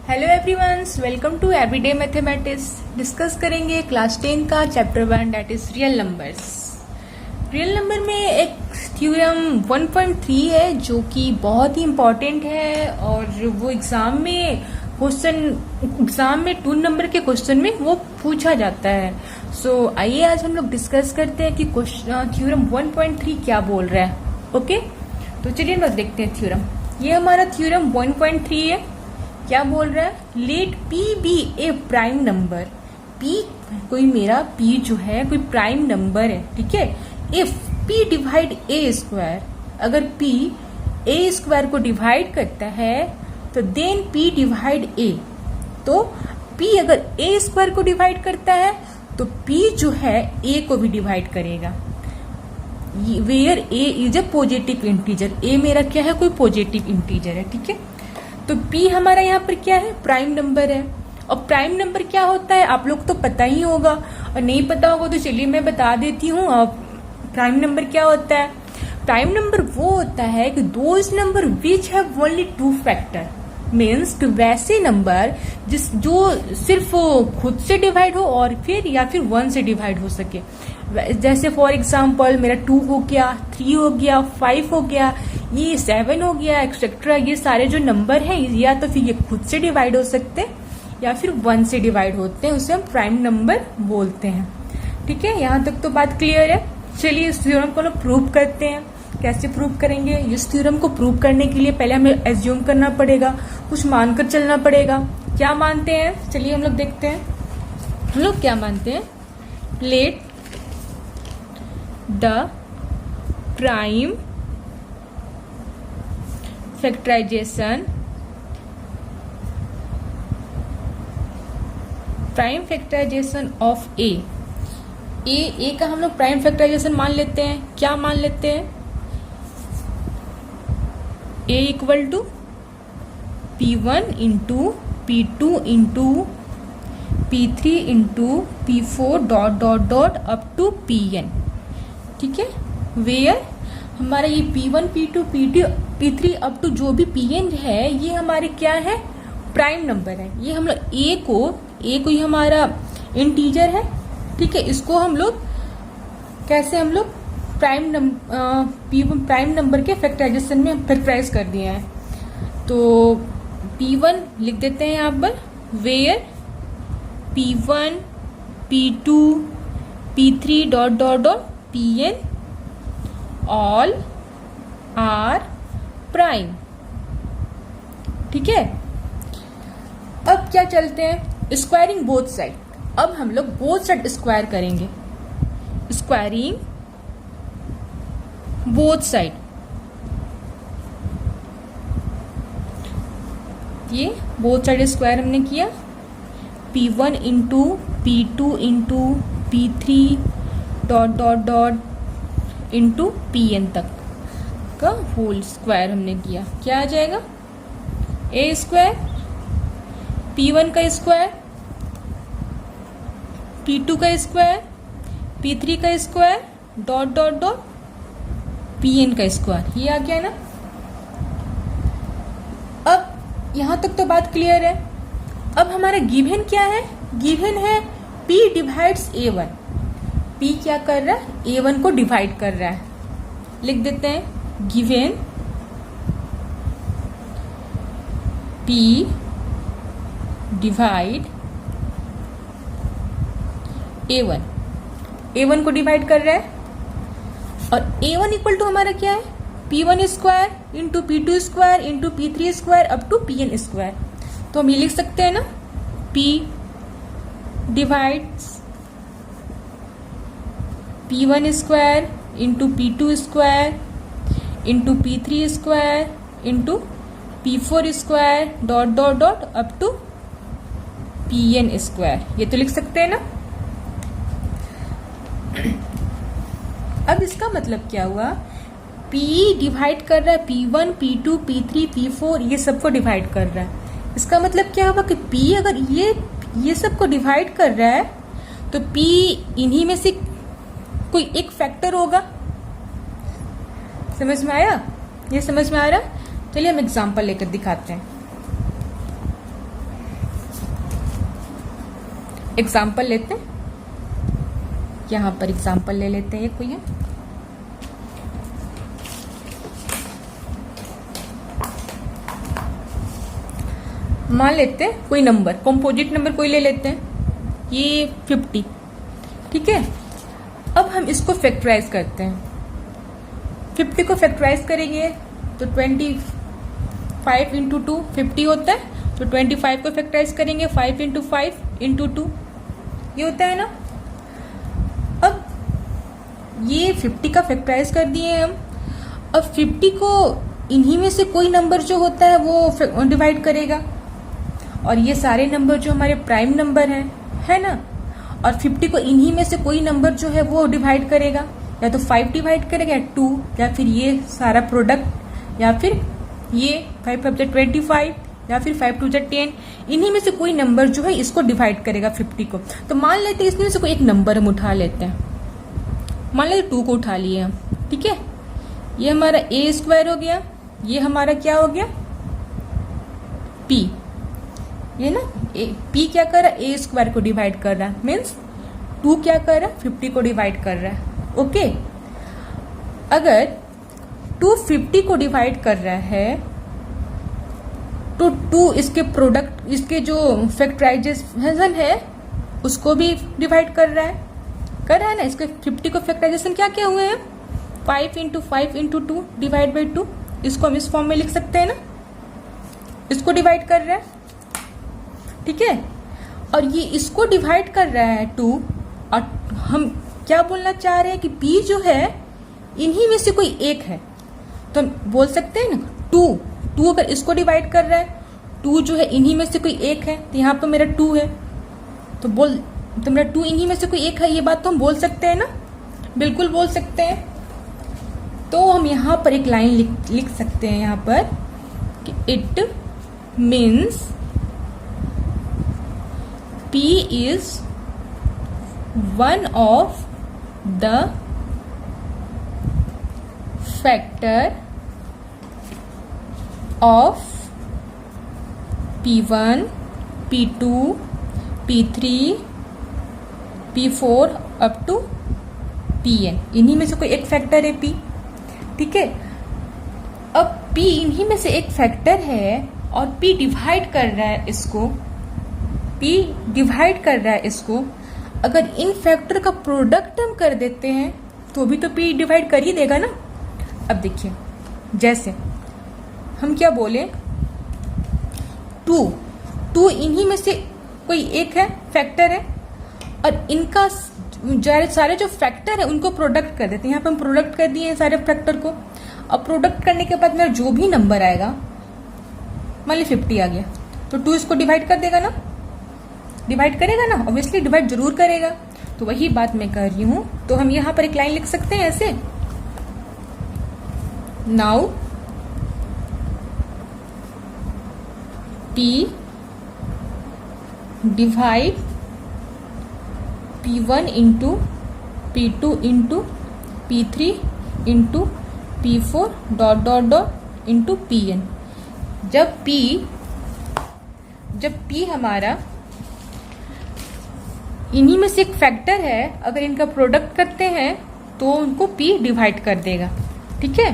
Hello everyones, welcome to everyday mathematics. Discuss करेंगे class 10 का chapter 1 that is real numbers. Real number में एक theorem 1.3 है जो कि बहुत ही इम्पोर्टेंट है और वो एग्जाम में 2 नंबर के क्वेश्चन में वो पूछा जाता है। सो आइए आज हम लोग डिस्कस करते हैं कि थ्योरम 1.3 क्या बोल रहा है। ओके, तो चलिए हम लोग देखते हैं थ्योरम। ये हमारा थ्योरम 1.3 है। क्या बोल रहा है? लेट P बी ए प्राइम नंबर। P कोई मेरा P जो है कोई प्राइम नंबर है, ठीक है। If P divide A square, अगर P ए स्क्वायर को डिवाइड करता है तो देन P डिवाइड ए। तो P अगर ए स्क्वायर को डिवाइड करता है तो P जो है ए को भी डिवाइड करेगा। Where a is a positive integer. A मेरा क्या है? कोई पॉजिटिव इंटीजर है, ठीक है। तो P हमारा यहाँ पर क्या है? प्राइम नंबर है। और प्राइम नंबर क्या होता है आप लोग तो पता ही होगा, और नहीं पता होगा तो चलिए मैं बता देती हूँ। प्राइम नंबर क्या होता है? प्राइम नंबर वो होता है कि those number which have only 2 factor, means वैसे नंबर जो सिर्फ खुद से डिवाइड हो और फिर या फिर 1 से डिवाइड हो सके। जैसे फॉर एग्जाम्पल मेरा 2 हो गया, 3 हो गया, 5 हो गया, ये 7 हो गया, एक्सेट्रा। ये सारे जो नंबर हैं या तो फिर ये खुद से डिवाइड हो सकते हैं या फिर 1 से डिवाइड होते हैं, उसे हम प्राइम नंबर बोलते हैं, ठीक है। यहाँ तक तो बात क्लियर है। चलिए इस थ्योरम को हम प्रूव करते हैं। कैसे प्रूव करेंगे? इस थ्योरम को प्रूव करने के लिए पहले हमें एज्यूम करना पड़ेगा, कुछ मानकर चलना पड़ेगा। क्या मानते हैं? चलिए हम लोग देखते हैं। हम लोग क्या मानते हैं? Let the prime factorisation of a का हम लोग प्राइम फैक्टराइजेशन मान लेते हैं। क्या मान लेते हैं? A equal to P1 into P2 into P3 into P4 dot dot dot up to Pn, ठीक है। वेयर हमारा ये P1 P2 P3 up to जो भी Pn है ये हमारे क्या है? प्राइम नंबर है। ये हम लोग ए को ही हमारा इंटीजर है, ठीक है। इसको हम लोग कैसे हम लोग प्राइम नंबर के फैक्टराइजेशन में फैक्टराइज कर दिए हैं। तो P1 लिख देते हैं यहाँ पर, where P1 P2 P3 dot dot dot Pn all are prime, ठीक है। अब क्या चलते हैं? Squaring both side. अब हम लोग बोथ साइड स्क्वायर करेंगे। स्क्वायरिंग बोथ साइड, ये बोथ साइड स्क्वायर हमने किया। P1 into P2 into P3 dot dot dot into Pn तक का होल स्क्वायर हमने किया। क्या आ जाएगा? ए स्क्वायर P1 का स्क्वायर, P2 का स्क्वायर, P3 का square dot dot dot Pn का स्क्वायर। ये आ गया ना। अब यहां तक तो बात क्लियर है। अब हमारा गिवन क्या है? गिवन है P डिवाइड्स A1। P क्या कर रहा है? A1 को डिवाइड कर रहा है। लिख देते हैं गिवन P डिवाइड A1 को डिवाइड कर रहा है। और A1 इक्वल टू हमारा क्या है? P1 square into P2 square into P3 square up to Pn square. तो हम ये लिख सकते हैं ना, P divides P1 square into P2 square into P3 square into P4 square dot dot dot up to Pn square. ये तो लिख सकते हैं ना। अब इसका मतलब क्या हुआ? P डिवाइड कर रहा है P1 P2 P3 P4, ये सबको डिवाइड कर रहा है। इसका मतलब क्या हुआ कि P अगर ये सबको डिवाइड कर रहा है तो P इन्हीं में से कोई एक फैक्टर होगा। समझ में आया? ये समझ में आ रहा? चलिए हम एग्जांपल लेकर दिखाते हैं। एग्जाम्पल लेते हैं, यहां पर एग्जाम्पल ले लेते हैं एक कोई है। मान लेते हैं कोई नंबर, कंपोजिट नंबर कोई ले लेते हैं, ये 50, ठीक है। अब हम इसको फैक्टराइज करते हैं। 50 को फैक्टराइज करेंगे तो 25 इंटू 2 50 होता है, तो 25 को फैक्टराइज करेंगे 5 इंटू 5 इंटू 2, ये होता है ना। अब ये 50 का फैक्टराइज कर दिए हम। अब 50 को इन्हीं में से कोई नंबर जो होता है वो डिवाइड करेगा, और ये सारे नंबर जो हमारे प्राइम नंबर हैं, है ना। और 50 को इन्हीं में से कोई नंबर जो है वो डिवाइड करेगा, या तो 5 डिवाइड करेगा या 2, या फिर ये सारा प्रोडक्ट, या फिर ये 5 5 25, या फिर 5 2 10। इन्हीं में से कोई नंबर जो है इसको डिवाइड करेगा 50 को। तो मान लेते हैं इसमें से कोई एक नंबर हम उठा लेते हैं, मान लेते 2 को उठा लिए हम, ठीक है। ये हमारा a स्क्वायर हो गया, ये हमारा क्या हो गया p, ये ना p क्या कर रहा है, a स्क्वायर को डिवाइड कर रहा है, मीन्स 2 क्या कर रहा है 50 को डिवाइड कर रहा है, ओके। अगर 2 50 को डिवाइड कर रहा है तो 2 इसके प्रोडक्ट, इसके जो फैक्टराइजेशन है उसको भी डिवाइड कर रहा है ना। इसके 50 को फैक्टराइजेशन क्या क्या हुए हैं, 5 इंटू 5 इंटू 2 डिवाइड बाई 2, इसको हम इस फॉर्म में लिख सकते हैं ना, इसको डिवाइड कर रहा है, ठीक है। और ये इसको डिवाइड कर रहा है 2, और हम क्या बोलना चाह रहे हैं कि p जो है इन्हीं में से कोई एक है, तो हम बोल सकते हैं ना 2 अगर इसको डिवाइड कर रहा है, 2 जो है इन्हीं में से कोई एक है, तो यहाँ पर मेरा 2 है, तो मेरा 2 इन्हीं में से कोई एक है, ये बात तो हम बोल सकते हैं ना, बिल्कुल बोल सकते हैं। तो हम यहाँ पर एक लाइन लिख सकते हैं यहाँ पर कि it means p is one of the factor of p1, p2, p3, p4 up to pn, इन्हीं में से कोई एक फैक्टर है p, ठीक है। अब p इन्हीं में से एक फैक्टर है और p डिवाइड कर रहा है इसको, p डिवाइड कर रहा है इसको। अगर इन फैक्टर का प्रोडक्ट हम कर देते हैं तो भी तो p डिवाइड कर ही देगा ना। अब देखिए, जैसे हम क्या बोले, 2 इन्हीं में से कोई एक है, फैक्टर है, और इनका सारे जो फैक्टर है उनको प्रोडक्ट कर देते हैं। यहाँ पे हम प्रोडक्ट कर दिए हैं सारे फैक्टर को। अब प्रोडक्ट करने के बाद मेरा जो भी नंबर आएगा, मान ली 50 आ गया, तो 2 इसको डिवाइड कर देगा ना, डिवाइड करेगा ना, ऑब्वियसली डिवाइड जरूर करेगा। तो वही बात मैं कर रही हूं। तो हम यहां पर एक लाइन लिख सकते हैं ऐसे, now p divide p1 into p2 into p3 into p4 dot dot dot into pn। जब p हमारा इन्हीं में से एक फैक्टर है, अगर इनका प्रोडक्ट करते हैं तो उनको p डिवाइड कर देगा, ठीक है।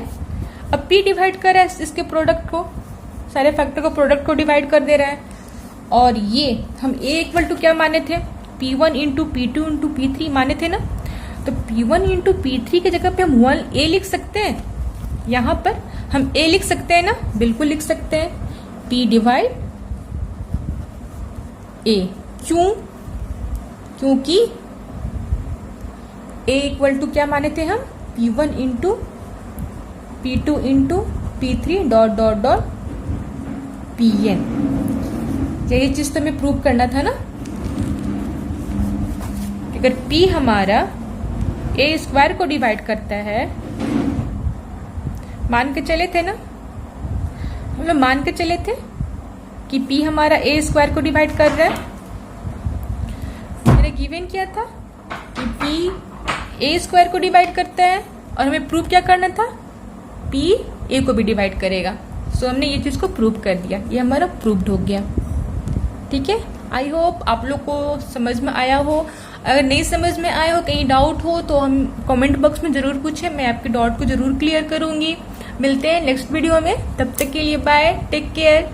अब p डिवाइड कर रहा है इसके प्रोडक्ट को, सारे फैक्टर को प्रोडक्ट को डिवाइड कर दे रहा है। और ये हम a इक्वल टू क्या माने थे, p1 into p2 into p3 माने थे ना। तो p1 इंटू p3 की जगह पे हम 1a लिख सकते हैं, यहाँ पर हम a लिख सकते हैं ना, बिल्कुल लिख सकते हैं, p डिवाइड a। क्यों, क्योंकि a इक्वल टू क्या माने थे हम, p1 into p2 into p3 dot dot dot pn। यही चीज तो हमें प्रूव करना था ना, कि अगर p हमारा a स्क्वायर को डिवाइड करता है, मान के चले थे ना, हम लोग मान के चले थे कि p हमारा a स्क्वायर को डिवाइड कर रहा है। गिवन क्या था कि p a स्क्वायर को डिवाइड करता है, और हमें प्रूव क्या करना था, p a को भी डिवाइड करेगा। सो हमने ये चीज को प्रूव कर दिया, ये हमारा प्रूव्ड हो गया, ठीक है। आई होप आप लोग को समझ में आया हो। अगर नहीं समझ में आया हो, कहीं डाउट हो तो हम कमेंट बॉक्स में जरूर पूछें, मैं आपके डाउट को जरूर क्लियर करूंगी। मिलते हैं नेक्स्ट वीडियो में, तब तक के लिए बाय, टेक केयर।